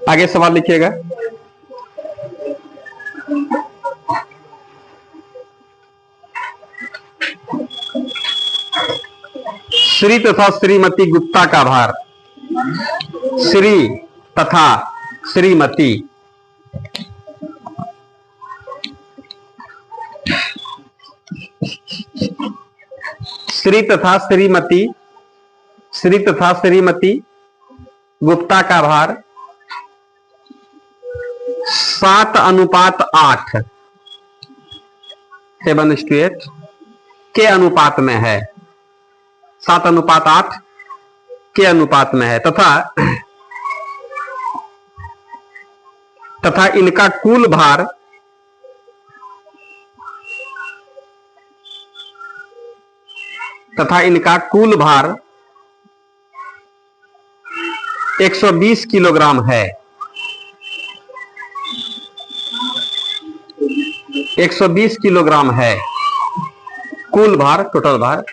आगे सवाल लिखिएगा। श्री तथा श्रीमती गुप्ता का भार। श्री तथा श्रीमती श्री तथा श्रीमती गुप्ता का भार 7:8 7:8 के अनुपात में है। 7:8 के अनुपात में है तथा इनका कुल भार 120 किलोग्राम है। 120 किलोग्राम है कुल भार, टोटल भार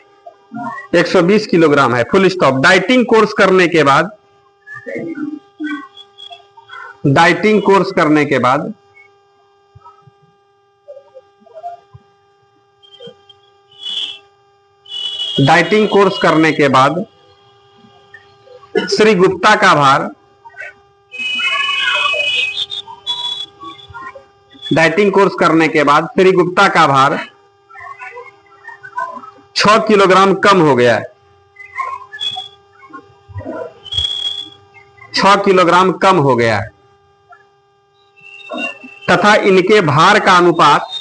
120 किलोग्राम है। Full stop. डाइटिंग कोर्स करने के बाद डाइटिंग कोर्स करने के बाद श्री गुप्ता का भार डाइटिंग कोर्स करने के बाद श्री गुप्ता का भार 6 किलोग्राम कम हो गया। 6 किलोग्राम कम हो गया तथा इनके भार का अनुपात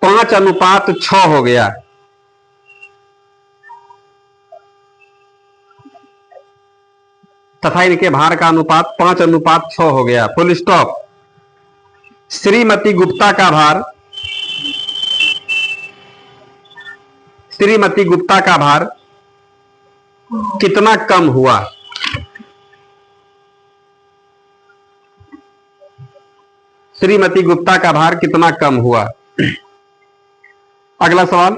5:6 हो गया। तथा इनके भार का अनुपात 5:6 हो गया। Full stop. श्रीमती गुप्ता का भार कितना कम हुआ? श्रीमती गुप्ता का भार कितना कम हुआ? अगला सवाल।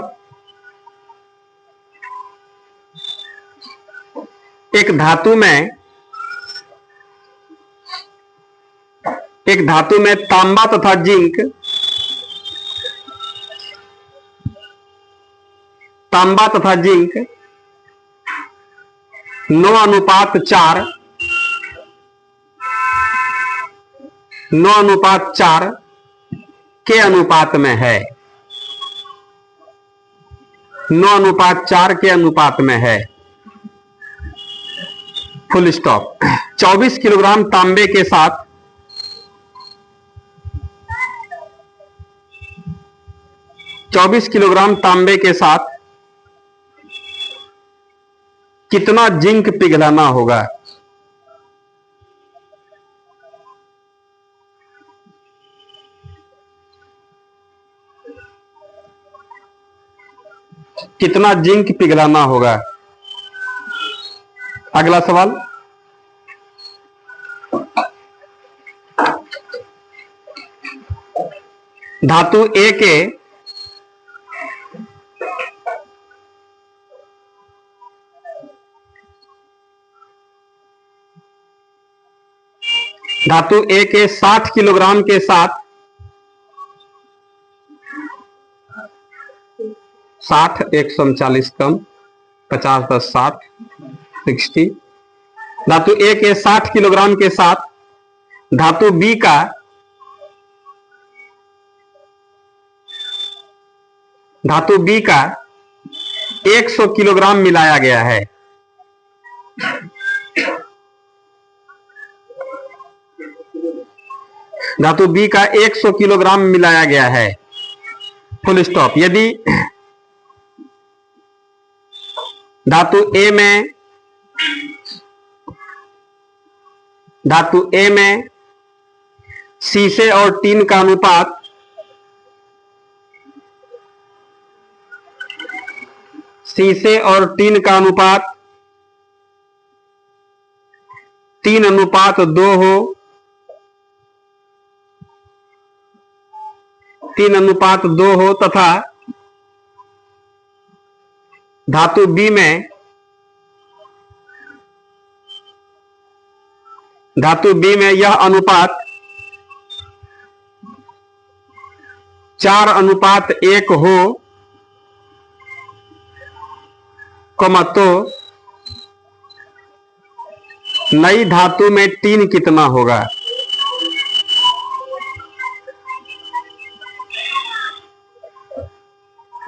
एक धातु में तांबा तथा जिंक 9:4 के अनुपात में है। 9:4 के अनुपात में है। Full stop. 24 किलोग्राम तांबे के साथ 24 किलोग्राम तांबे के साथ कितना जिंक पिघलाना होगा? कितना जिंक पिघलाना होगा? अगला सवाल। धातु ए के धातु ए के 60 किलोग्राम के साथ 60 139 कम 50 10 60 60। धातु ए के 60 किलोग्राम के साथ धातु बी का 100 किलोग्राम मिलाया गया है। धातु बी का 100 किलोग्राम मिलाया गया है। Full stop. यदि धातु ए में शीशे और टीन का अनुपात 3:2 हो 3:2 हो तथा धातु B में यह अनुपात 4:1 हो, तो नई धातु में टीन कितना होगा?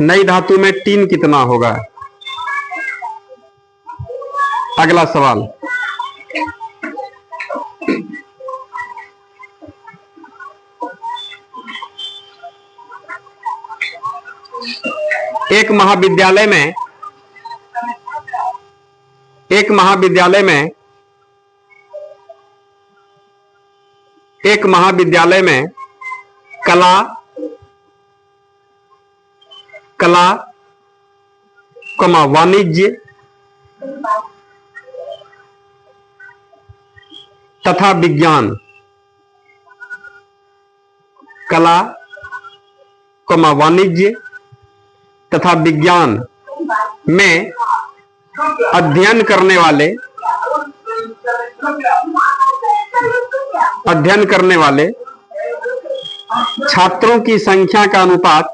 नई धातु में टीन कितना होगा? अगला सवाल, एक महाविद्यालय में कला, वाणिज्य तथा विज्ञान, कला, वाणिज्य तथा विज्ञान में अध्ययन करने वाले छात्रों की संख्या का अनुपात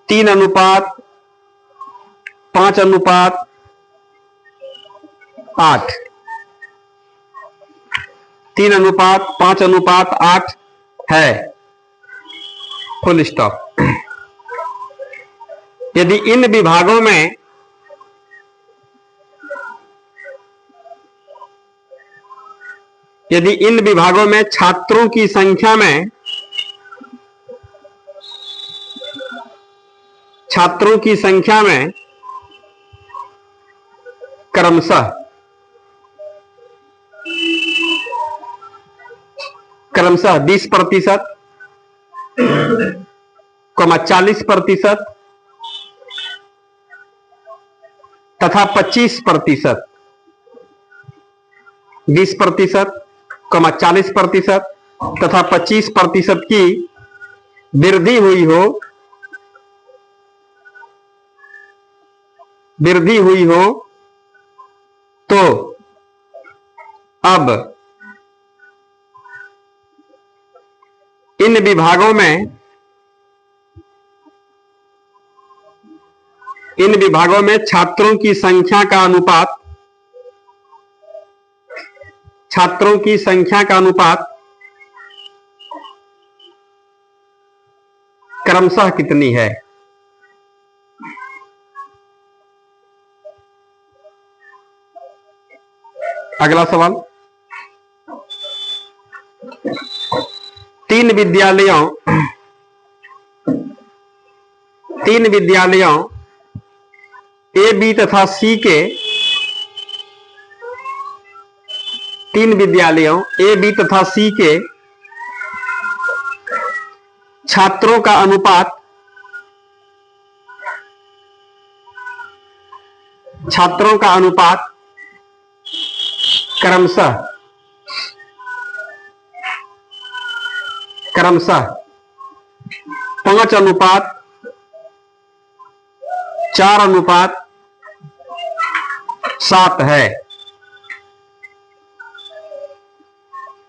3:5:8 3:5:8 है। Full stop. यदि इन विभागों में छात्रों की संख्या में क्रमशः 20%, 40% तथा 25%, 20%, 40% तथा 25% की वृद्धि हुई हो तो अब इन विभागों में छात्रों की संख्या का अनुपात क्रमशः कितनी है? अगला सवाल, तीन विद्यालयों ए बी तथा सी के छात्रों का अनुपात क्रमशः 5:4:7 है।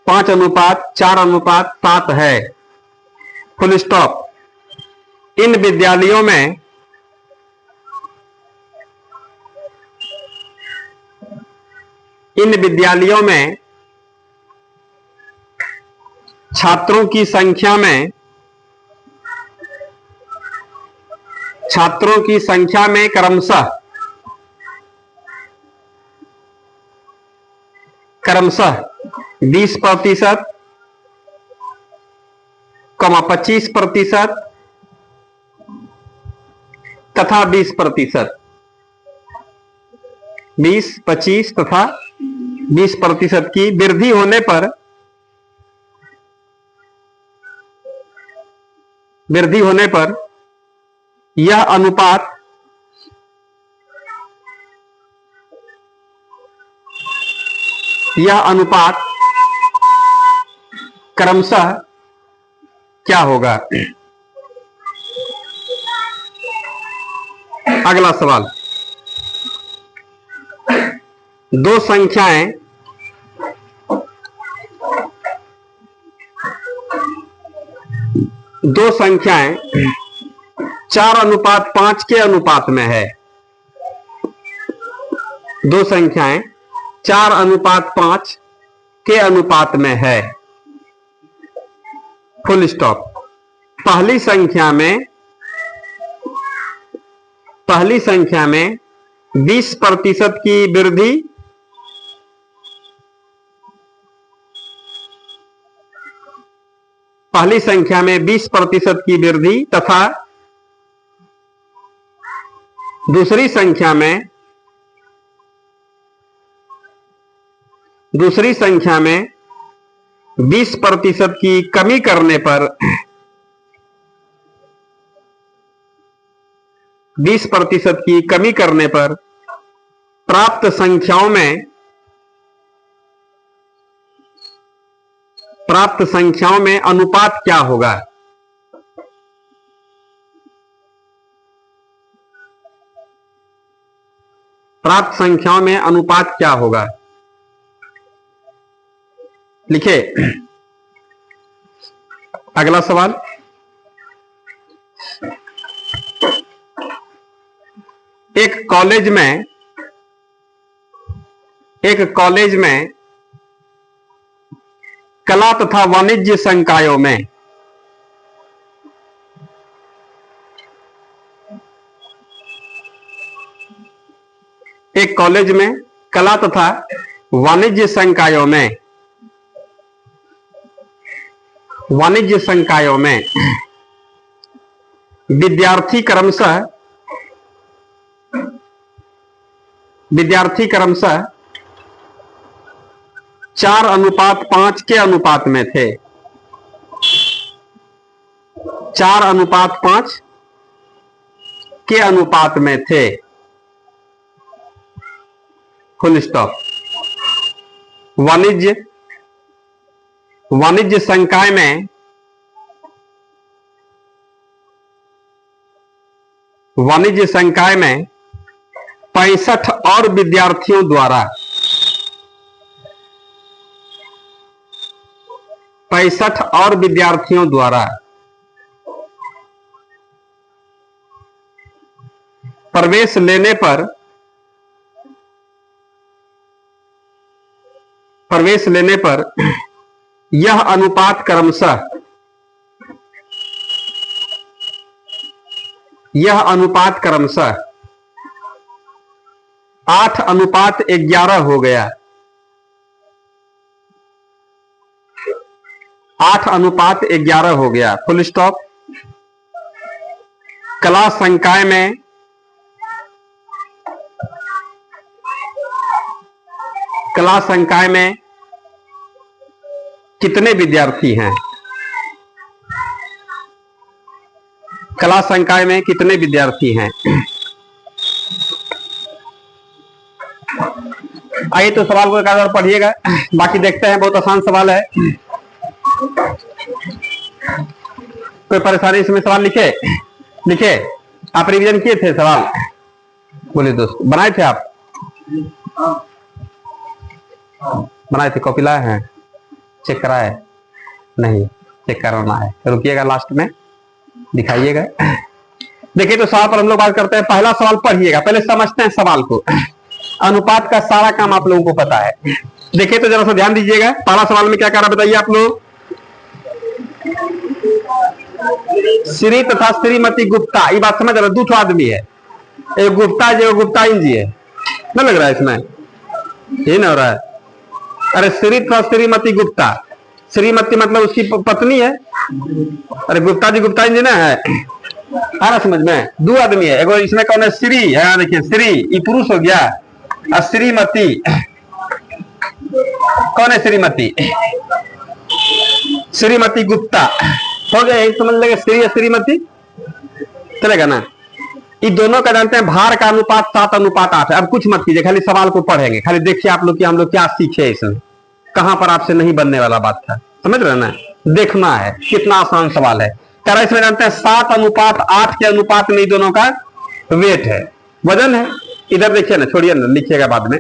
5:4:7 है। Full stop. इन विद्यालयों में छात्रों की संख्या में क्रमशः 20%, 25% तथा 20%, 20, 25 तथा 20% की वृद्धि होने पर यह अनुपात यह अनुपात क्रमशः क्या होगा? अगला सवाल, दो संख्याएं दो संख्याएं 4:5 के अनुपात में है। दो संख्याएं 4:5 के अनुपात में है। Full stop. पहली संख्या में 20% की वृद्धि पहली संख्या में 20% की वृद्धि तथा दूसरी संख्या में 20% की कमी करने पर 20% की कमी करने पर प्राप्त संख्याओं में अनुपात क्या होगा? प्राप्त संख्याओं में अनुपात क्या होगा? लिखे। अगला सवाल, एक कॉलेज में कला तथा वाणिज्य संकायों में कला तथा वाणिज्य संकायों में विद्यार्थी क्रमशः 4:5 के अनुपात में थे। 4:5 के अनुपात में थे। Full stop. वाणिज्य संकाय में 65 और विद्यार्थियों द्वारा 65 और विद्यार्थियों द्वारा प्रवेश लेने पर यह अनुपात क्रमशः 8:11 हो गया। 8:11 हो गया। Full stop. कला संकाय में कितने विद्यार्थी हैं? कला संकाय में कितने विद्यार्थी हैं? आइए तो सवाल को एक बार पढ़िएगा, बाकी देखते हैं। बहुत आसान सवाल है, कोई परेशानी इसमें? सवाल लिखे आप रिवीजन किए थे सवाल? बोलिए दोस्त, बनाए थे आप? बनाए थे? कॉपी लाए हैं? चेक कराए? नहीं, चेक कराना है। रुकिएगा, लास्ट में दिखाइएगा। देखिए तो सवाल पर हम लोग बात करते हैं। पहला सवाल पढ़िएगा, पहले समझते हैं सवाल को। अनुपात का सारा काम आप लोगों को पता है। देखिए तो जरा सा ध्यान दीजिएगा। पहला सवाल में क्या कह रहा बताइए आप लोग? श्री तथा श्रीमती गुप्ता, ये बात समझ रहे? दो आदमी है, एक गुप्ता जी और गुप्ता जी है ना, लग रहा है इसमें? ये ना हो रहा है? अरे श्री तथा श्रीमती गुप्ता, श्रीमती मतलब उसकी पत्नी है, अरे गुप्ता जी जी ना है। आ रहा समझ में? दो आदमी है, एगो इसमें कौन है? श्री है। देखिए श्री ये पुरुष हो गया, और श्रीमती कौन है? श्रीमती गुप्ता हो गया। यही समझ लेंगे, श्री या श्रीमती, चलेगा ना? ये दोनों का जानते हैं भार का अनुपात 7:8 है। अब कुछ मत कीजिए, खाली सवाल को पढ़ेंगे। खाली देखिए आप लोग कि हम लोग क्या सीखे इसमें। कहां पर आपसे नहीं बनने वाला बात था। समझ रहे ना, देखना है कितना आसान सवाल है। कह रहा इसमें जानते हैं 7:8 के अनुपात में दोनों का वेट है, वजन है। इधर देखिए ना, छोड़िए ना, लिखिएगा बाद में।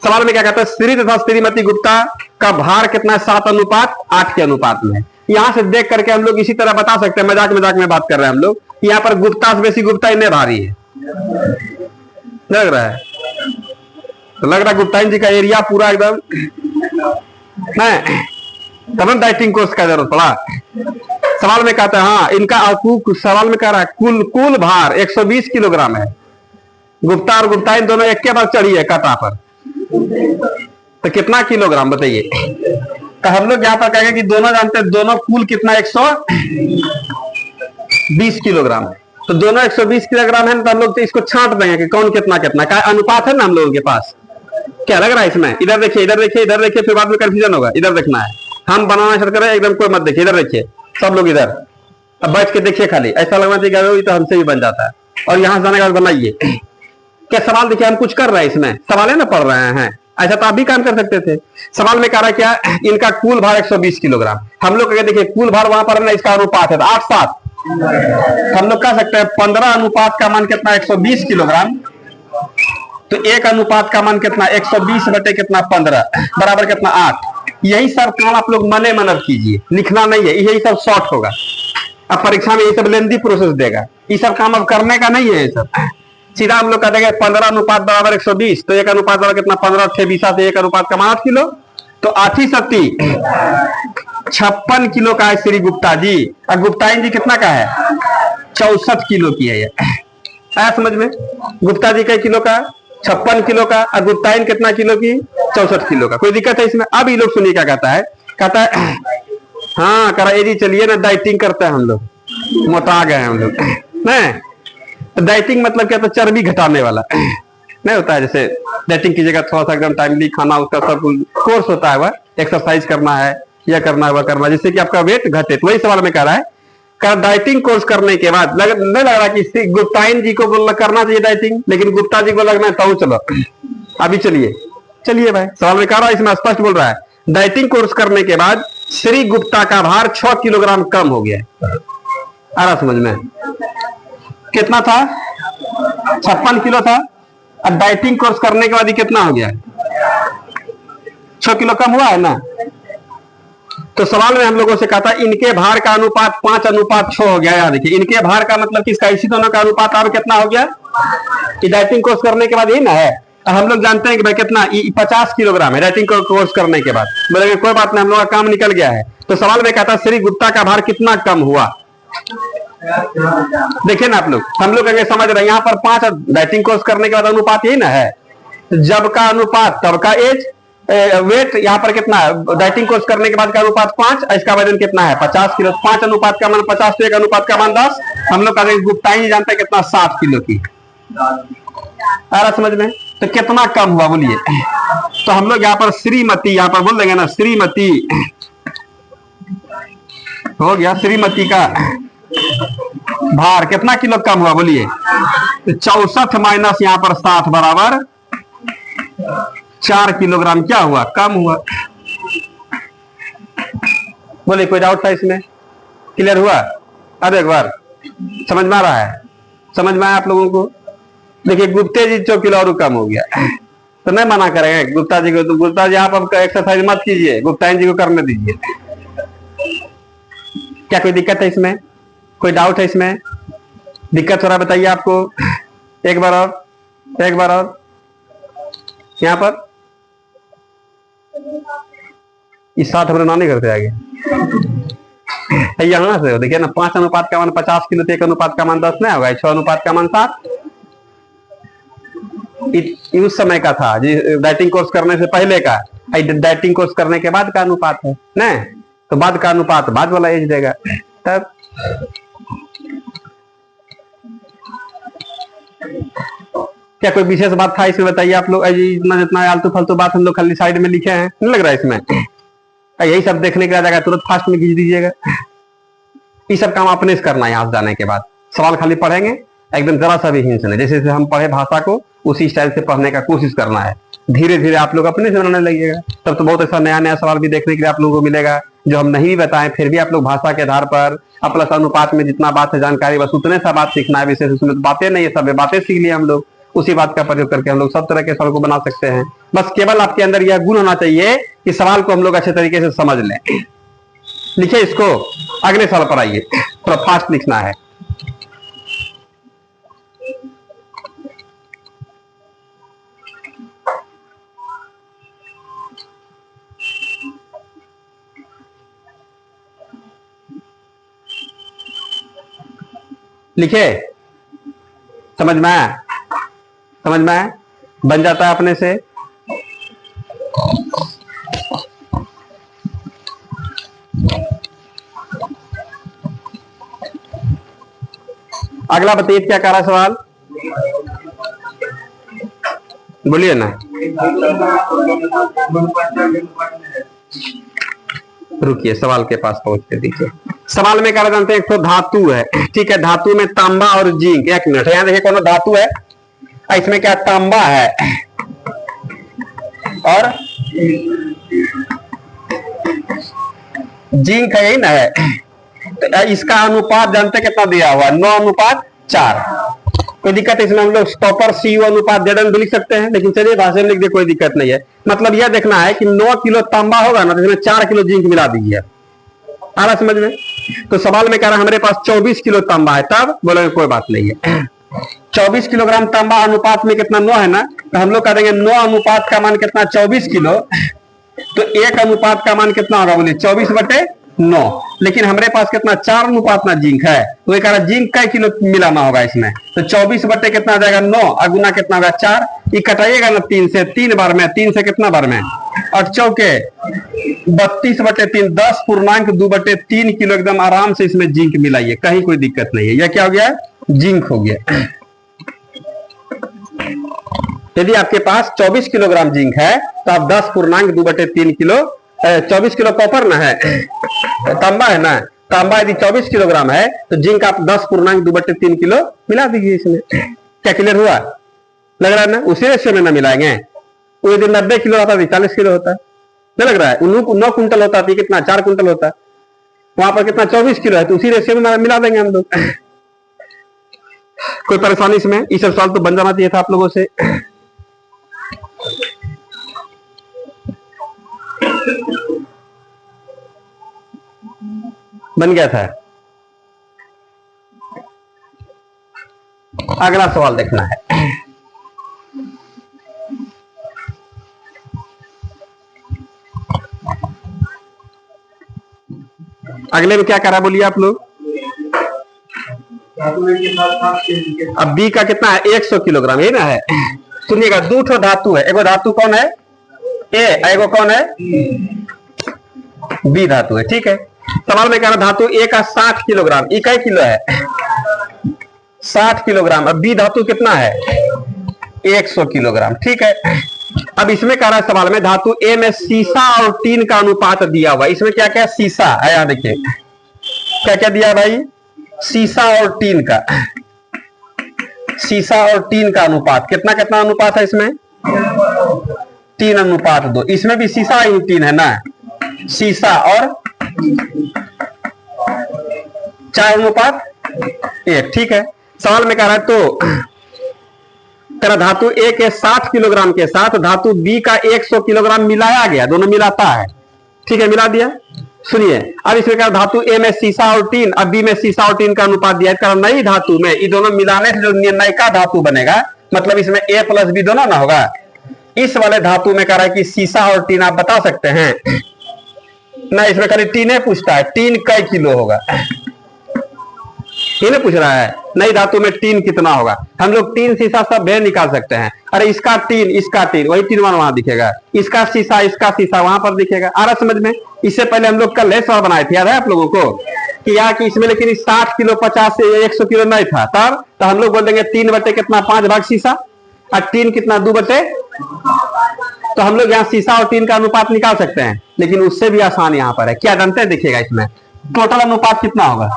सवाल में क्या कहता है, श्री तथा श्रीमती गुप्ता का भार कितना है, 7:8 के अनुपात में। यहां से देख करके हम लोग इसी तरह बता सकते हैं, मजाक मजाक में बात कर रहे हैं हम लोग, यहाँ पर गुप्ता से बेसी गुप्ता इन्हें भारी है, लग रहा है। तो लग रहा है गुप्ताइन जी का एरिया पूरा एकदम नहीं, तब डाइटिंग कोर्स का जरूरत पड़ा। सवाल में कहता है हाँ, इनका सवाल में कह रहा है कुल भार 120 किलोग्राम है। गुप्ता और गुप्ताइन दोनों एक के बाद चढ़ी है कटा पर, तो कितना किलोग्राम बताइए। तो हम लोग यहाँ पर कहेंगे कि दोनों जानते हैं, दोनों कुल कितना 120 किलोग्राम है। तो दोनों 120 किलोग्राम है, तो हम लोग तो इसको छांट देंगे कि कौन कितना कितना का अनुपात है ना हम लोगों के पास। क्या लग रहा है इसमें, इधर देखिए, इधर देखिए, इधर देखिए, फिर बाद में कंफ्यूजन होगा। इधर देखना है, हम बनाना शुरू करें एकदम, कोई मत देखिए, इधर देखिए सब लोग इधर। अब बैठ के देखिए, खाली ऐसा लगना चाहिए तो हमसे भी बन जाता है। और यहां से जाने का बनाइए क्या सवाल, देखिए हम कुछ कर रहे हैं इसमें, सवाल है ना पढ़ रहे हैं, ऐसा तो आप भी काम कर सकते थे। सवाल में कह रहा है क्या, इनका कुल भार 120 किलोग्राम। हम लोग अगर देखिए कुल भार वहां पर ना, इसका अनुपात है 8:7, हम लोग कह सकते हैं 15 अनुपात का मान कितना 120 किलोग्राम। तो 1 अनुपात का मान कितना 120 बटे कितना 15 बराबर कितना 8। यही सब काम आप लोग मने मनर कीजिए, लिखना नहीं है, यही सब शॉर्ट होगा। अब परीक्षा में ये सब लेंदी प्रोसेस देगा, ये सब काम अब करने का नहीं है। ये सब सीधा हम लोग कहते हैं 15 अनुपात बराबर 120, तो 1 अनुपात बराबर कितना 15 6 20 से 1 अनुपात का मान 8 किलो, तो 8 सत्ती 56 किलो का है श्री गुप्ता जी। और गुप्ताइन जी कितना का है, 64 किलो की है। ये आया समझ में, गुप्ता जी कई किलो का, 56 किलो का, और गुप्ताइन कितना किलो की, 64 किलो का। कोई दिक्कत है इसमें। अब ये लोग सुनिए क्या कहता है, कहता है हाँ करा जी, चलिए ना डाइटिंग करते हैं हम लोग, मोटा गए हैं हम लोग नहीं। डाइटिंग मतलब क्या, तो चर्बी घटाने वाला नहीं होता है। जैसे डाइटिंग कीजिएगा, थोड़ा सा एकदम टाइमली खाना, उसका सब कोर्स होता है, वह एक्सरसाइज करना है, यह करना है, वह करना है, जिससे कि आपका वेट घटे। तो वही सवाल में कह रहा है, डाइटिंग कोर्स करने के बाद नहीं लग रहा कि गुप्ताइन जी को बोलना करना चाहिए डाइटिंग, लेकिन गुप्ता जी को लगना है तो चलो अभी चलिए चलिए भाई। सवाल में कह रहा है, इसमें स्पष्ट बोल रहा है, डाइटिंग कोर्स करने के बाद श्री गुप्ता का भार 6 किलोग्राम कम हो गया। आ रहा समझ में, कितना था 56 किलो था, अब डाइटिंग कोर्स करने के बाद ही कितना हो गया, 6 किलो कम हुआ है ना। तो सवाल में हम लोगों से कहा था इनके भार का अनुपात 5:6 हो गया। याद देखिए, इनके भार का मतलब किसका, इसी दोनों का अनुपात अब कितना हो गया, डाइटिंग कोर्स करने के बाद यही ना है। हम लोग जानते हैं कि भाई कितना 50 किलोग्राम है डाइटिंग कोर्स करने के बाद। बोलेंगे कोई बात नहीं, हम लोग का काम निकल गया है। तो सवाल में कहता श्री गुप्ता का भार कितना कम हुआ। देखिए ना आप लोग, हम लोग अगर समझ रहे हैं, यहाँ पर 5 डाइटिंग कोर्स करने के बाद अनुपात यही ना है, जब का अनुपात तब का एज वेट। यहाँ पर कितना है, डाइटिंग कोर्स करने के बाद का अनुपात 5, इसका वजन कितना है 50 किलो। 5 अनुपात का मान 50, तो 1 अनुपात का मान 10। हम लोग कहते हैं गुप्ताइन जानते हैं कितना 60 किलो की। आ रहा समझ में, तो कितना कम हुआ बोलिए। तो हम लोग यहाँ पर श्रीमती, यहाँ पर बोल देंगे ना श्रीमती हो गया, श्रीमती का भार कितना किलो कम हुआ बोलिए। तो 64 माइनस यहाँ पर 60 बराबर 4 किलोग्राम क्या हुआ, कम हुआ। बोले कोई डाउट था इसमें, क्लियर हुआ। अब एक बार समझ में आ रहा है, समझ में आया आप लोगों को। देखिए गुप्ते जी 4 किलो और कम हो गया, तो नहीं मना करेंगे गुप्ता जी को। तो गुप्ता जी आप एक्सरसाइज मत कीजिए, गुप्ताइन जी को करने दीजिए। क्या कोई दिक्कत है इसमें, कोई डाउट है इसमें, दिक्कत हो रहा है बताइए आपको। एक बार और, एक बार और यहाँ पर इस साथ हम नहीं करते आगे। यहां से देखिए ना, 5 अनुपात का मान 50 किलो, 1 अनुपात का मान 10 नहीं होगा, 6 अनुपात का मान 7 उस समय का था जी, डाइटिंग कोर्स करने से पहले का। डाइटिंग कोर्स करने के बाद का अनुपात है ना, तो बाद का अनुपात बाद वाला एज देगा। तब क्या कोई विशेष बात था इसमें बताइए आप लोग। इतना जितना आलतू फालतू बात हम लोग खाली साइड में लिखे हैं, नहीं लग रहा है इसमें। यही सब देखने के बाद तुरंत फास्ट में खींच दीजिएगा। ये सब काम अपने से करना है। यहाँ से जाने के बाद सवाल खाली पढ़ेंगे, एकदम जरा सा भी हिंस नहीं। जैसे जैसे हम पढ़े भाषा को उसी स्टाइल से पढ़ने का कोशिश करना है। धीरे धीरे आप लोग अपने से बनाने लगेगा, तब तो बहुत ऐसा नया नया सवाल भी देखने के लिए आप लोगों को मिलेगा जो हम नहीं भी बताएं, फिर भी आप लोग भाषा के आधार पर प्लस अनुपात में जितना बात है जानकारी बस उतने सा बात सीखना है। विशेष उसमें तो बातें नहीं है, सब बातें सीख लिए हम लोग, उसी बात का प्रयोग करके हम लोग सब तरह के सवाल को बना सकते हैं। बस केवल आपके अंदर यह गुण होना चाहिए कि सवाल को हम लोग अच्छे तरीके से समझ लें। लिखिए इसको, अगले सवाल पर आइए, थोड़ा फास्ट लिखना है। लिखे, समझ में आया? समझ में आया? बन जाता है अपने से। अगला बताइए क्या कह रहा सवाल, बोलिए ना। रुकिए सवाल के पास पहुंच के देखिए। सवाल में क्या जानते हैं, एक तो धातु है, ठीक है, धातु में तांबा और जिंक। एक मिनट, यहां देखिए कौन धातु है, इसमें क्या तांबा है और जिंक है, यही ना है। तो इसका अनुपात जानते कितना दिया हुआ, 9:4। कोई दिक्कत है इसमें, हम लोग स्टॉपर CU अनुपात जेडन भी लिख सकते हैं, लेकिन चलिए भाषा में लिख दे, कोई दिक्कत नहीं है। मतलब यह देखना है कि 9 किलो तांबा होगा ना, तो इसमें 4 किलो जिंक मिला दीजिए। आ रहा समझ में? तो सवाल में कह रहा है हमारे पास 24 किलो तांबा है, तब बोलेंगे कोई बात नहीं है। 24 किलोग्राम तांबा अनुपात में कितना 9 है ना, तो हम लोग कह देंगे 9 अनुपात का मान कितना 24 किलो, तो 1 अनुपात का मान कितना होगा, बोलिए 24/9। लेकिन हमारे पास कितना 4 अनुपात ना जिंक है, तो ये कह रहा जिंक कई किलो मिलाना होगा इसमें, तो 24 बटे कितना आ जाएगा 9, अगुना कितना होगा 4, ये कटाइएगा ना 3 से, 3 बार में, 3 से कितना बार में, और चौके 32/3, 10.2/3 किलो एकदम आराम से इसमें जिंक मिलाइए, कहीं कोई दिक्कत नहीं है। यह क्या हो गया, जिंक हो गया। यदि आपके पास 24 किलोग्राम जिंक है तो आप 10.2/3 किलो, 24 किलो कॉपर ना है, तांबा है ना, तांबा यदि 24 किलोग्राम है तो जिंक आप 10.2/3 किलो मिला दीजिए इसमें। क्या क्लियर हुआ? लग रहा है ना? उसी रेशियो में ना मिलाएंगे, वो यदि 90 किलो होता है 40 किलो होता है, नहीं लग रहा है? 9 कुंटल होता है, कितना 4 कुंटल होता है, वहां पर कितना 24 किलो है, तो उसी रेशियो में मिला देंगे हम लोग। कोई परेशानी इसमें? इस सवाल तो बन जाना चाहिए था आप लोगों से। बन गया था। अगला सवाल देखना है। अगले में क्या करा बोलिए आप लोग। अब बी का कितना है 100 किलोग्राम, ये ना है। सुनिएगा, 2 धातु है, एगो धातु कौन है ए, एगो कौन है बी धातु है, ठीक है। सवाल में कह रहा धातु ए का 60 किलोग्राम, इकाई किलो है 60 किलोग्राम। अब बी धातु कितना है 100 किलोग्राम, ठीक है। अब इसमें कह रहा है सवाल में धातु ए में सीसा और टीन का अनुपात दिया हुआ। इसमें क्या क्या सीसा है, यहां देखिए क्या क्या दिया भाई, सीसा और टीन का, सीसा और टीन का अनुपात कितना कितना अनुपात है इसमें 3:2। इसमें भी सीसा ही टीन है ना, सीसा और 4:1, ठीक है। सवाल में कह रहा है तो तेरा धातु ए के 60 किलोग्राम के साथ धातु बी का 100 किलोग्राम मिलाया गया, दोनों मिलाता है, ठीक है, मिला दिया। सुनिए, अब इसमें क्या धातु ए में सीसा और टीन, अब बी में सीसा और टीन का अनुपात दिया। नई धातु में ये दोनों मिलाने से जो नयका धातु बनेगा, मतलब इसमें ए प्लस बी दोनों ना होगा। इस वाले धातु में कह रहा है कि सीसा और टीन आप बता सकते हैं ना, इसमें खाली टीन पूछता है, टीन कई किलो होगा, टीन पूछ रहा है। नई धातु में टीन कितना होगा, हम लोग टीन सीसा सब भेद निकाल सकते हैं। अरे इसका टीन वही टीन वहां दिखेगा, इसका सीसा वहां पर दिखेगा। आ रहा समझ में? इससे पहले हम लोग कल सवाल बनाए थे, याद है आप लोगों को कि यार कि इसमें लेकिन 60 किलो 50 से 100 किलो नहीं था, तब तो हम लोग बोल देंगे 3 बटे कितना 5 भाग सीसा और टीन कितना 2 बटे, तो हम लोग यहाँ सीसा और टीन का अनुपात निकाल सकते हैं। लेकिन उससे भी आसान यहाँ पर है, क्या जानते हैं, देखिएगा इसमें टोटल अनुपात कितना होगा,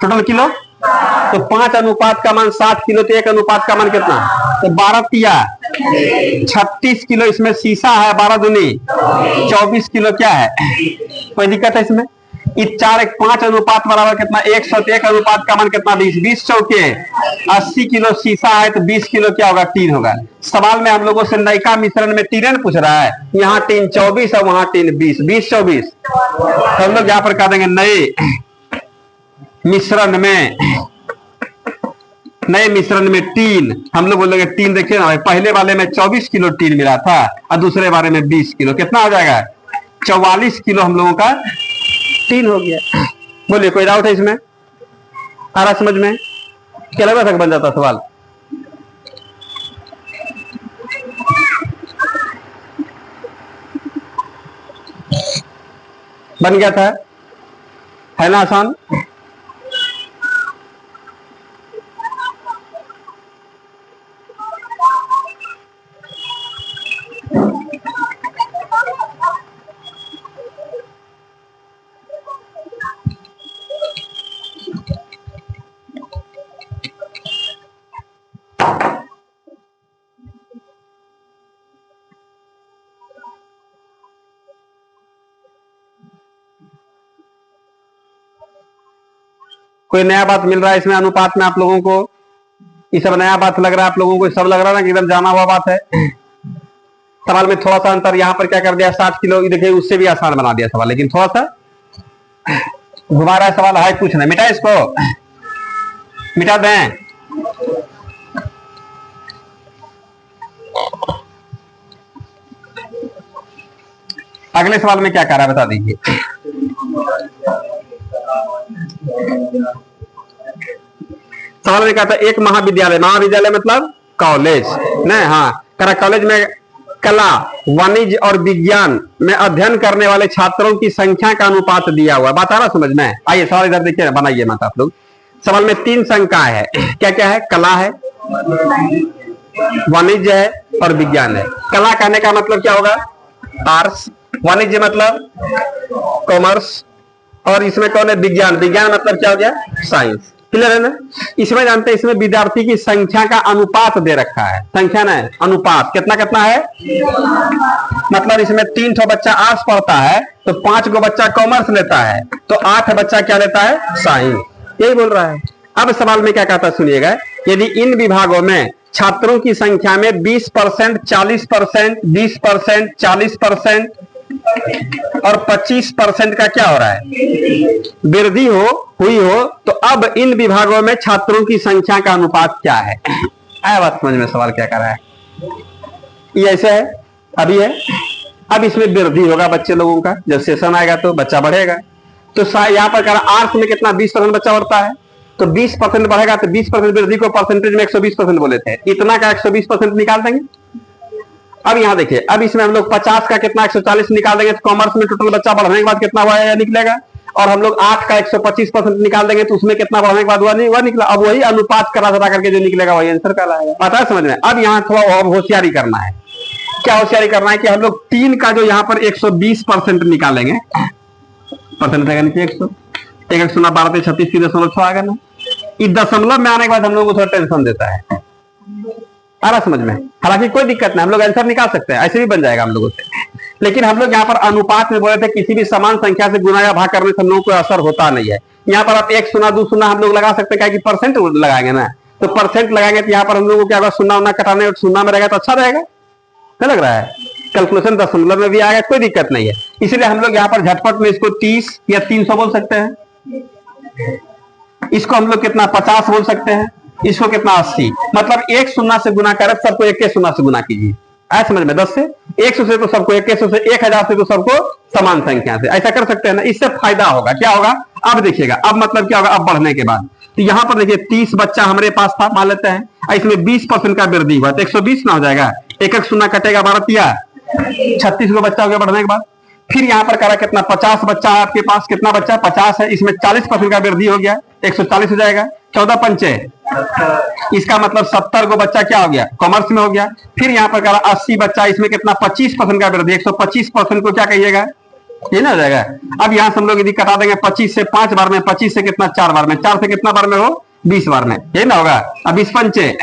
टोटल किलो तो 5 अनुपात का मान 60 किलो, तो 1 अनुपात का मान कितना? तो 12 तिया 36 किलो इसमें शीशा है, 12 दूनी 24 किलो क्या है? कोई दिक्कत है इसमें? इस 4 1 5 अनुपात बराबर कितना? 100, 1 अनुपात का मान कितना? 20, 20 चौके 80 किलो शीशा है, तो 20 किलो क्या होगा? टीन होगा। सवाल में हम लोगों से नयिका मिश्रण में टीन पूछ रहा है, यहाँ टीन 24 और वहां टीन 20, 20 24, तो हम लोग यहाँ पर कह देंगे नए मिश्रण में टीन, हम लोग बोलेंगे टीन। देखिए ना, पहले वाले में 24 किलो टीन मिला था और दूसरे वाले में 20 किलो, कितना हो जाएगा? 44 किलो हम लोगों का टीन हो गया। बोलिए, कोई डाउट है इसमें? आ रहा समझ में? क्या लगा तक बन जाता सवाल? बन गया था, है ना आसान? कोई नया बात मिल रहा है इसमें अनुपात में आप लोगों को? ये सब नया बात लग रहा है आप लोगों को? सब लग रहा है ना कि एकदम जाना हुआ बात है? सवाल में थोड़ा सा अंतर, यहां पर क्या कर दिया? 60 किलो, देखिए उससे भी आसान बना दिया सवाल, लेकिन थोड़ा सा घुमा रहा है सवाल। है कुछ नहीं, मिटा इसको, मिटा दें। अगले सवाल में क्या कर रहा है बता दीजिए। सवाल में कहता है एक महाविद्यालय, महाविद्यालय मतलब कॉलेज नहीं, हाँ करा कॉलेज में कला, वाणिज्य और विज्ञान में अध्ययन करने वाले छात्रों की संख्या का अनुपात दिया हुआ है। बात आ रहा समझ में? आइए सवाल इधर देखिए, बनाइए मत आप लोग। सवाल में 3 संख्याएं है, क्या क्या है? कला है, वाणिज्य है और विज्ञान है। कला कहने का मतलब क्या होगा? आर्ट्स, वाणिज्य मतलब कॉमर्स, और इसमें कौन है? विज्ञान, विज्ञान मतलब क्या हो गया? साइंस। क्लियर है ना? इसमें जानते हैं, इसमें विद्यार्थी की संख्या का अनुपात दे रखा है, संख्या नहीं अनुपात। कितना कितना है? मतलब इसमें 3 ठो बच्चा आर्ट्स पढ़ता है तो 5 गो बच्चा कॉमर्स लेता है, तो 8 बच्चा क्या लेता है? साइंस। यही बोल रहा है। अब सवाल में क्या कहता है सुनिएगा, यदि इन विभागों में छात्रों की संख्या में 20%, 40%, 20%, 40% और 25% का क्या हो रहा है? वृद्धि हुई हो, तो अब इन विभागों में छात्रों की संख्या का अनुपात क्या है? आया बात समझ में? सवाल क्या कर रहा है? ये ऐसे है, अभी है, अब इसमें वृद्धि होगा बच्चे लोगों का, जब सेशन आएगा तो बच्चा बढ़ेगा। तो यहाँ पर कह रहा आर्ट्स में कितना? 20% बच्चा बढ़ता है, तो 20% बढ़ेगा, तो 20% वृद्धि को परसेंटेज में 120% बोले थे, इतना का 120% निकाल देंगे। अब यहां देखिए, अब इसमें हम लोग 50 का कितना 140 निकाल देंगे, तो कॉमर्स में टोटल बच्चा बढ़ने के बाद कितना हुआ है निकलेगा। और हम लोग 8 का 125% निकाल देंगे, तो उसमें कितना बढ़ने के बाद हुआ नहीं हुआ निकला। अब वही अनुपात करा सटा करके जो निकलेगा वही आंसर कहलाएगा। पता है समझ में? अब यहाँ थोड़ा और होशियारी करना है। क्या होशियारी करना है कि हम लोग 3 का जो यहाँ पर 120% निकालेंगे, परसेंट रहेगा नीचे 100, 1 सुना 12 36 3.6 आएगा ना। इस दशमलव में आने के बाद हम लोग को थोड़ा टेंशन देता है। आ रहा समझ में? हालांकि कोई दिक्कत नहीं, हम लोग आंसर निकाल सकते हैं, ऐसे भी बन जाएगा हम लोगों से। लेकिन हम लोग यहाँ पर अनुपात में बोले थे, किसी भी समान संख्या से गुना या भाग करने से हम लोगों को असर होता नहीं है। यहाँ पर आप 1 सुना 2 सुना हम लोग लगा सकते हैं, क्या कि परसेंट लगाएंगे ना, तो परसेंट लगाएंगे तो यहाँ पर हम लोगों को क्या होगा? सुना उना कटाने और सुना में रहेगा तो अच्छा रहेगा, क्या लग रहा है? कैलकुलेशन दशमलव में भी आएगा, कोई दिक्कत नहीं है। इसलिए हम लोग यहाँ पर झटपट में इसको 30 या 300 बोल सकते हैं, इसको हम लोग कितना 50 बोल सकते हैं, इसको कितना 80। मतलब 1 शून्य से गुना करें, सबको 1 शून्य से गुना कीजिए। आया समझ में? 10 से 100 से तो सबको 100 से, 1000 से तो सबको समान संख्या से, ऐसा कर सकते हैं ना। इससे फायदा होगा, क्या होगा? अब देखिएगा, अब मतलब क्या होगा? अब बढ़ने के बाद तो यहाँ पर देखिए 30 बच्चा हमारे पास था मान लेते हैं, इसमें 20% का वृद्धि हुआ तो 120 ना हो जाएगा। 1 शून्य कटेगा, 12 तिया 36 को बच्चा हो गया बढ़ने के बाद। फिर यहाँ पर करा कितना? 50 बच्चा है आपके पास, कितना बच्चा? 50 है, इसमें 40% का वृद्धि हो गया, 140 हो जाएगा। 14 पंचे, इसका मतलब 70 को बच्चा क्या हो गया? कॉमर्स में हो गया। फिर यहाँ पर करा 80 बच्चा, इसमें कितना? 25% का वृद्धि, 125% को क्या कहिएगा? ये ना हो जाएगा। अब यहाँ से हम लोग यदि कटा देंगे 25 से 5 बार में, 25 से कितना? 4 बार में, 4 से कितना बार में हो? 20 बार में, यही ना होगा। अब 20 पंचे,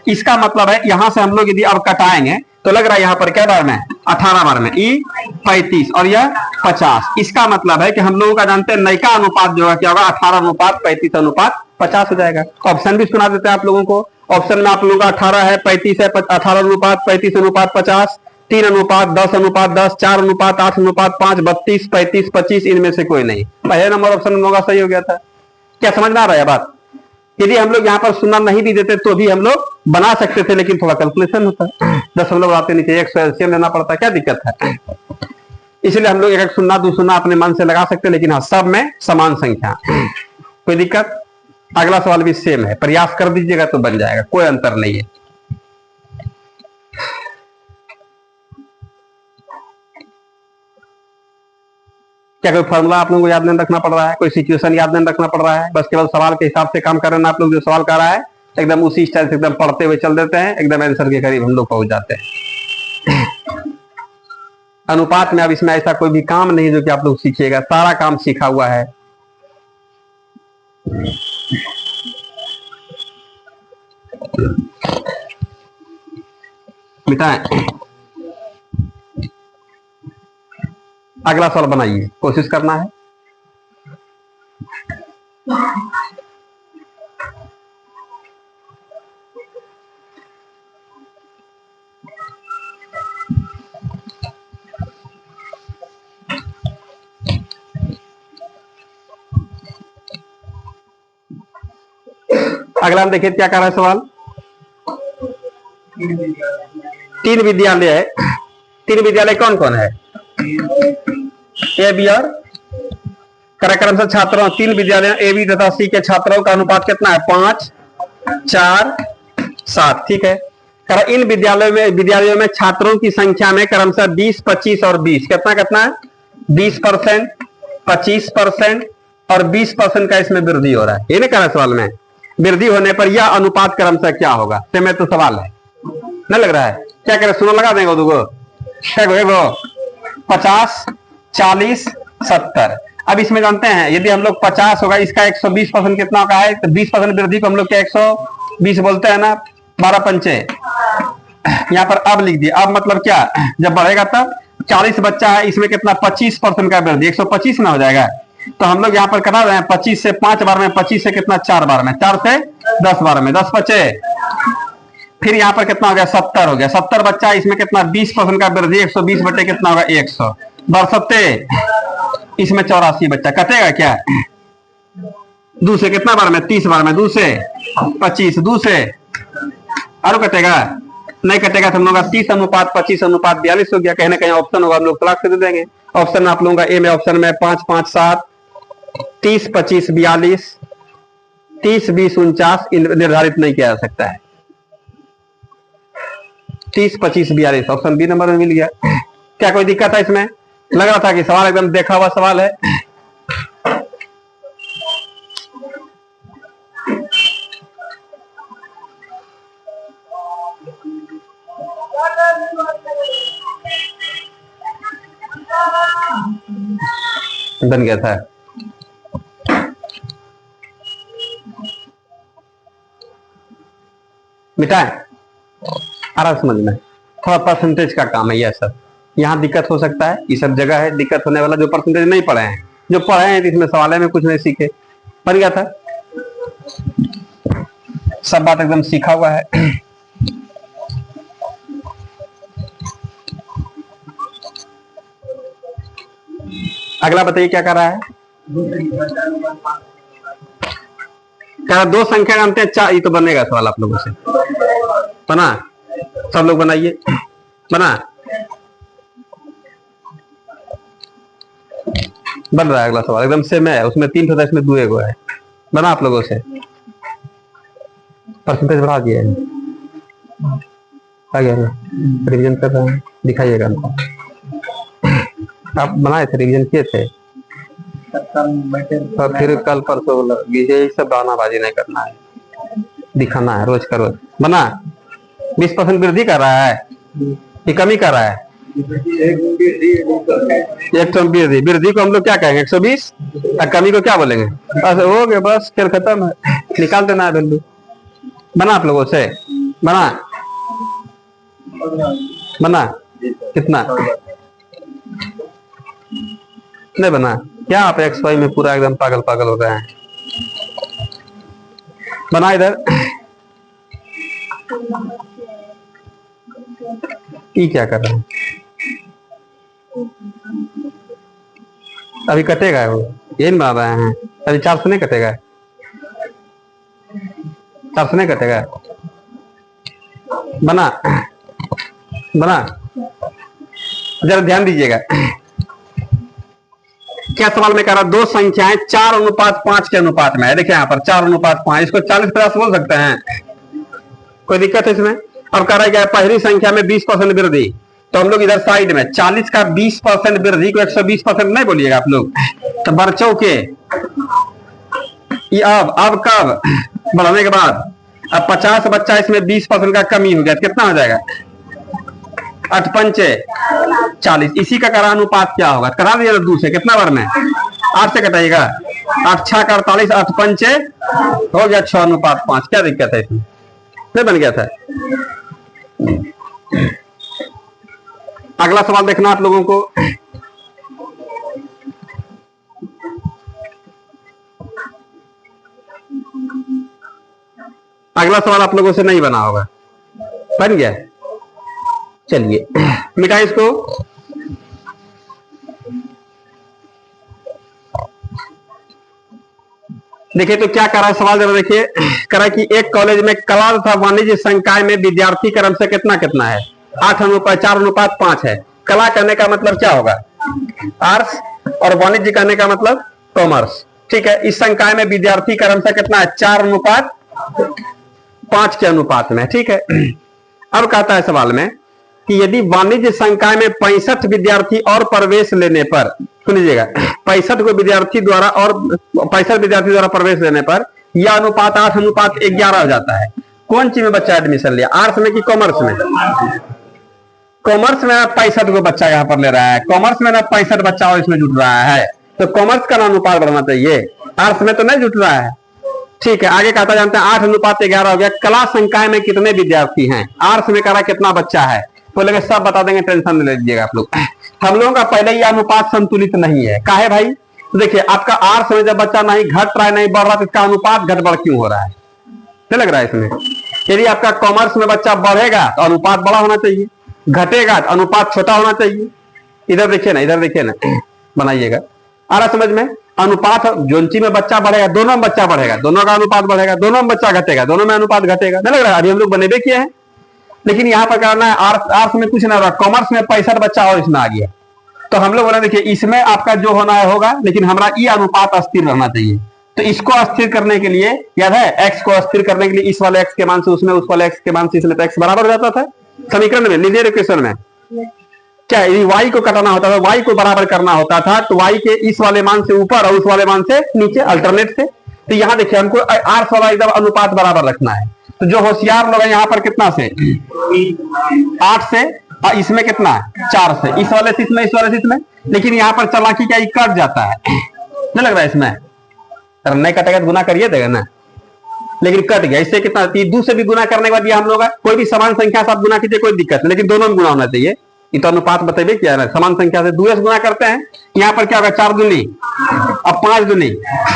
इसका मतलब है यहां से हम लोग यदि अब कटाएंगे तो लग रहा है यहां पर क्या बार में, 18 बार में, ई 35 और यह 50। इसका मतलब है कि हम लोगों का जानते हैं नयका अनुपात जो है क्या होगा, 18:35:50 हो जाएगा। ऑप्शन भी सुना देते हैं आप लोगों को। ऑप्शन में आप लोगों का 18 है, 35 है, 18:35:50, 3:10:10, 4:8:5, 32, 35, 25, इनमें से कोई नहीं। पहले नंबर ऑप्शन हम लोगों का सही हो गया था। क्या समझ में आ रहा है बात? यदि हम लोग यहाँ पर सुना नहीं भी देते तो भी हम लोग बना सकते थे, लेकिन थोड़ा कैलकुलेशन होता है, 10 हम लोग आते नीचे 100 एलसीएम लेना पड़ता है, क्या दिक्कत है। इसलिए हम लोग एक सुनना दो सुनना अपने मन से लगा सकते हैं, लेकिन हाँ सब में समान संख्या, कोई दिक्कत। अगला सवाल भी सेम है, प्रयास कर दीजिएगा तो बन जाएगा, कोई अंतर नहीं है। क्या कोई फॉर्मूला आप लोगों को याद नहीं रखना पड़ रहा है, कोई सिचुएशन याद नहीं रखना पड़ रहा है, बस केवल सवाल के हिसाब से काम कर रहे हैं। आप लोग जो सवाल कर रहा है एकदम उसी स्टाइल से एकदम पढ़ते हुए चल देते हैं, एकदम आंसर के करीब हम लोग पहुंच जाते हैं। अनुपात में अब इसमें ऐसा कोई भी काम नहीं जो कि आप लोग सीखिएगा, सारा काम सीखा हुआ है। मिटाएं, अगला सवाल बनाइए, कोशिश करना है। अगला देखिए क्या कर रहा है सवाल। 3 विद्यालय है, 3 विद्यालय कौन कौन है, ए बी और कार्यक्रम से छात्रों, 3 विद्यालय ए बी तथा सी के छात्रों का अनुपात कितना है, 5, 4, 7। ठीक है। इन विद्यालयों में छात्रों की संख्या में क्रमशः 20, 25 और 20 कितना कितना है, 20%, 25% और 20% का इसमें वृद्धि हो रहा है। ये नहीं कह रहा सवाल में, वृद्धि होने पर यह अनुपात क्रमशः क्या होगा, में तो सवाल है ना, लग रहा है। क्या करें, सुनो लगा देंगे दुगो, 50, 40, 70। अब इसमें जानते हैं यदि हम लोग 50 होगा, इसका 120% कितना का है, तो 20% वृद्धि को हम लोग क्या 120 बोलते हैं ना, 12 पंचे। यहाँ पर अब लिख दिए, अब मतलब क्या, जब बढ़ेगा तब 40 बच्चा है, इसमें कितना 25% का वृद्धि, 125 ना हो जाएगा। तो हम लोग यहाँ पर करा रहे हैं 25 से 5 बार में, 25 से कितना 4 बार में, 4 से 10 बार में, 10 बचे। फिर यहाँ पर कितना हो गया, 70 हो गया, 70 बच्चा, इसमें कितना 20% का वृद्धि, 120 बटे कितना होगा 100, बरसते इसमें 84 बच्चा। कटेगा क्या, 2 से कितना बार में, 30 बार में, 2 से 25, 2 से और कटेगा, नहीं कटेगा तो हम लोग 30:25:42 हो गया। कहीं ना कहीं ऑप्शन होगा, हम लोग तलाक से दे देंगे। ऑप्शन आप लोगों का ए में ऑप्शन में 5, 5, 7, 30, 25, 42, 30, 20, 49 निर्धारित नहीं किया जा सकता है। 30, 25, 42 ऑप्शन बी नंबर में मिल गया। क्या कोई दिक्कत है इसमें, लग रहा था कि सवाल एकदम देखा हुआ सवाल है। बन गया था। मिटाए, आ रहा समझ में, थोड़ा परसेंटेज का काम है यह सब। यहाँ दिक्कत हो सकता है, ये सब जगह है दिक्कत होने वाला, जो परसेंटेज नहीं पढ़े हैं, जो पढ़े हैं इसमें सवाल में कुछ नहीं सीखे, बन गया था। सब बात एकदम सीखा हुआ है। अगला बताइए क्या कर रहा है, क्या 2 संख्या जानते हैं, 4, ये तो बनेगा सवाल आप लोगों से, बना, सब लोग बनाइए, बना, बन रहा है अगला सवाल, एकदम सेम है, उसमें 3 था, इसमें 2 एगो है, बना आप लोगों से। परसेंटेज बढ़ा दिया है, आ गया ना, रिवीजन कर रहे हैं, दिखाइएगा हमको। आप बनाए थे, रिवीजन किए थे, तो फिर कल परसों यही सब बहानाबाजी नहीं करना है, दिखाना है रोज का रोज। बना, 20% वृद्धि कर रहा है कि कमी कर रहा है, 120, वृद्धि को हम लोग क्या कहेंगे 120, और कमी को क्या बोलेंगे, बस हो गया, बस खेल खत्म है। निकाल देना है वैल्यू। बना आप लोगों से? बना बना कितना? नहीं बना क्या? आप एक्स वाई में पूरा एकदम पागल पागल हो रहे हैं। बना इधर। ये क्या कर रहे हैं? अभी कटेगा वो, ये नहीं बना रहे हैं अभी। 4 से नहीं कटेगा, 4 से नहीं कटेगा। बना बना जरा ध्यान दीजिएगा। क्या सवाल में कह रहा? दो संख्याएं 4:5 के अनुपात में है। देखिए यहाँ पर 4:5, इसको 40-50 बोल सकते हैं, कोई दिक्कत है इसमें? अब कह रहा है पहली संख्या में 20% वृद्धि, तो हम लोग इधर साइड में 40 का 20% वृद्धि को 120% नहीं बोलिएगा आप लोग। तो बच्चों के अब कब बढ़ाने के बाद अब 50 बच्चा, इसमें 20% का कमी हो गया, कितना हो जाएगा? 8 पंचे 40। इसी का करा अनुपात क्या होगा? करा दिया 2 से, कितना बार में? 8 से कटाइएगा। 8 6 का 48, 8 पंचे हो गया 6:5। क्या दिक्कत है इसमें? नहीं बन गया था। अगला सवाल देखना आप लोगों को। अगला सवाल आप लोगों से नहीं बना होगा, बन गया? चलिए मिटा इसको। देखिए तो क्या कर रहा है सवाल, जरा देखिए। कह रहा है कि एक कॉलेज में कला तथा वाणिज्य संकाय में विद्यार्थी क्रम से कितना कितना है? 8:4:5 है। कला करने का मतलब क्या होगा? आर्ट्स, और वाणिज्य करने का मतलब कॉमर्स। ठीक है, इस संकाय में विद्यार्थी क्रम से कितना है? 4:5 के अनुपात में। ठीक है, अब कहता है सवाल में कि यदि वाणिज्य संकाय में 65 विद्यार्थी और प्रवेश लेने पर, सुनिएगा, 65 विद्यार्थी द्वारा प्रवेश लेने पर यह अनुपात 8:11 हो जाता है। कौन चीज में बच्चा एडमिशन लिया? आर्ट्स में कि कॉमर्स में? कॉमर्स में 65 को बच्चा यहाँ पर ले रहा है। कॉमर्स में ना 65 बच्चा और इसमें जुट रहा है, तो कॉमर्स का अनुपात बढ़ना चाहिए, आर्ट्स में तो नहीं जुट रहा है। ठीक है, आगे कहता जानते हैं 8:11 हो गया। कला संकाय में कितने विद्यार्थी हैं? आर्ट्स में करा कितना बच्चा है? बोलेंगे सब बता देंगे, टेंशन नहीं लीजिएगा आप लोग। हम लोगों का पहले ही अनुपात संतुलित नहीं है। काहे भाई? तो देखिए आपका आर्ट्स में जब बच्चा नहीं घट रहा है, नहीं बढ़ रहा, तो इसका अनुपात घटबढ़ क्यों हो रहा है? नहीं लग रहा है इसमें? यदि आपका कॉमर्स में बच्चा बढ़ेगा तो अनुपात बड़ा होना चाहिए, घटेगा तो अनुपात छोटा होना चाहिए। इधर देखिए ना, इधर देखिए ना, बनाइएगा। आ रहा समझ में? अनुपात जोनची में बच्चा बढ़ेगा, दोनों में बच्चा बढ़ेगा, दोनों का अनुपात बढ़ेगा, दोनों में बच्चा घटेगा, दोनों में अनुपात घटेगा। नहीं लग रहा है? अभी हम लोग बनेबे किए हैं, लेकिन यहाँ पर करना है आर्ट्स में कुछ नहीं रहा, कॉमर्स में 65 बच्चा और इसमें आ गया, तो हम लोग बोले देखिए इसमें आपका जो होना है होगा, लेकिन हमारा ये अनुपात अस्थिर रहना चाहिए। तो इसको अस्थिर करने के लिए याद है, एक्स को अस्थिर करने के लिए इस वाले एक्स के मान से उसमें, उस वाले एक्स के मान से इसमें, तो एक्स बराबर हो जाता था समीकरण में, लीनियर इक्वेशन में। क्या वाई को कटाना होता था, वाई को बराबर करना होता था, तो वाई के इस वाले मान से ऊपर और उस वाले मान से नीचे, अल्टरनेट से। तो यहाँ देखिए हमको आर्ट्स वाला एकदम अनुपात बराबर रखना है। तो जो होशियार लोग हैं यहाँ पर कितना से? 8 से, और इसमें कितना है? 4 से, इस वाले से इसमें, इस वाले से इसमें। लेकिन यहाँ पर चालाकी क्या, कट जाता है, नहीं लग रहा है इसमें? नहीं कटेगा तो गुना करिए देगा ना, लेकिन कट गया। इससे कितना? 2 से भी गुना करने के बाद ये हम लोग कोई भी समान संख्या से आप गुना कीजिए, कोई दिक्कत नहीं, लेकिन दोनों में गुना होना चाहिए। ये तो अनुपात बताइए क्या है, समान संख्या से 2 से गुना करते हैं। यहाँ पर क्या होगा? 4 दूनी, अब 5 दूनी।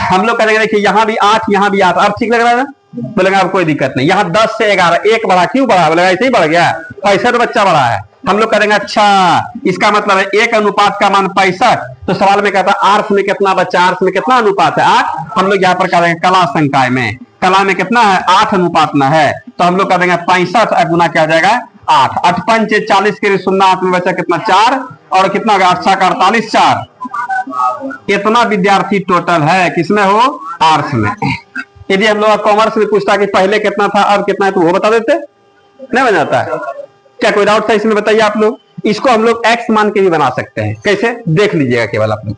हम लोग करेंगे देखिए यहाँ भी 8, यहाँ भी 8। अब ठीक लग रहा है ना? बोलेंगे अब कोई दिक्कत नहीं। यहाँ 10 से 11, 1 बढ़ा, क्यों बढ़ा? बोलेगा ऐसे ही बढ़ गया, 65 बच्चा बढ़ा है। हम लोग करेंगे अच्छा, इसका मतलब है 1 अनुपात का मान 65। तो सवाल में कहता है आर्ट्स में कितना बच्चा? आर्ट्स में कितना अनुपात है? 8। हम लोग यहाँ पर करेंगे कला संकाय में, कला में कितना है? 8 अनुपात में है, तो हम लोग करेंगे 65 गुना क्या जाएगा? 8। 8 पंचे 40 के लिए 0 8 में बचा कितना? 4, और कितना होगा? 8 का 48, 4। इतना विद्यार्थी टोटल है किसमें हो? आर्ट्स में। यदि हम लोग कॉमर्स में पूछता कि पहले कितना था अब कितना है, तो वो बता देते, नहीं बन जाता है? क्या कोई डाउट था इसमें? बताइए आप लोग। इसको हम लोग एक्स मान के भी बना सकते हैं। कैसे? देख लीजिएगा, केवल आप लोग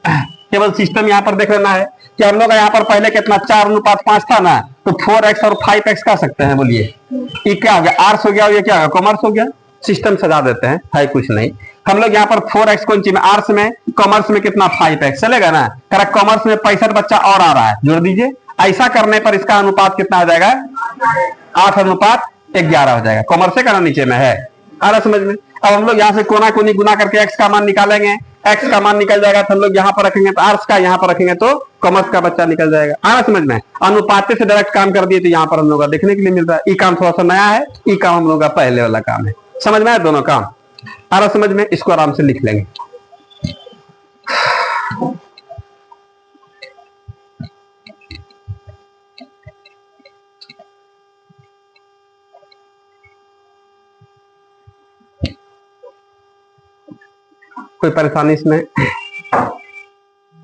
केवल सिस्टम यहाँ पर देख लेना है कि हम लोग यहाँ पर पहले कितना 4:5 था ना, तो 4x और 5x कर सकते हैं। बोलिए ये क्या हो गया? आर्ट्स हो गया, और ये क्या होगा? कॉमर्स हो गया। सिस्टम सजा देते हैं, है कुछ नहीं। हम लोग यहाँ पर 4x कौन चीज में? आर्ट्स में। कॉमर्स में कितना? 5x चलेगा ना? करेक्ट। कॉमर्स में 65 बच्चा और आ रहा है, जोड़ दीजिए। ऐसा करने पर इसका अनुपात कितना हो जाएगा? 8:11 हो जाएगा। कॉमर्स से करना नीचे में है, आ रहा समझ में? अब हम लोग यहाँ से कोना कोनी गुना करके एक्स का मान निकालेंगे, एक्स का मान निकल जाएगा तो हम लोग यहाँ पर रखेंगे तो आर्ट्स का, यहाँ पर रखेंगे तो कॉमर्स का बच्चा निकल जाएगा। आ रहा समझ में? अनुपात से डायरेक्ट काम कर दिए तो यहाँ पर हम लोग देखने के लिए मिल रहा है। ई काम थोड़ा सा नया है, ई काम हम लोग का पहले वाला काम है। समझ में आया दोनों काम? आ रहा समझ में? इसको आराम से लिख लेंगे। कोई परेशानी इसमें?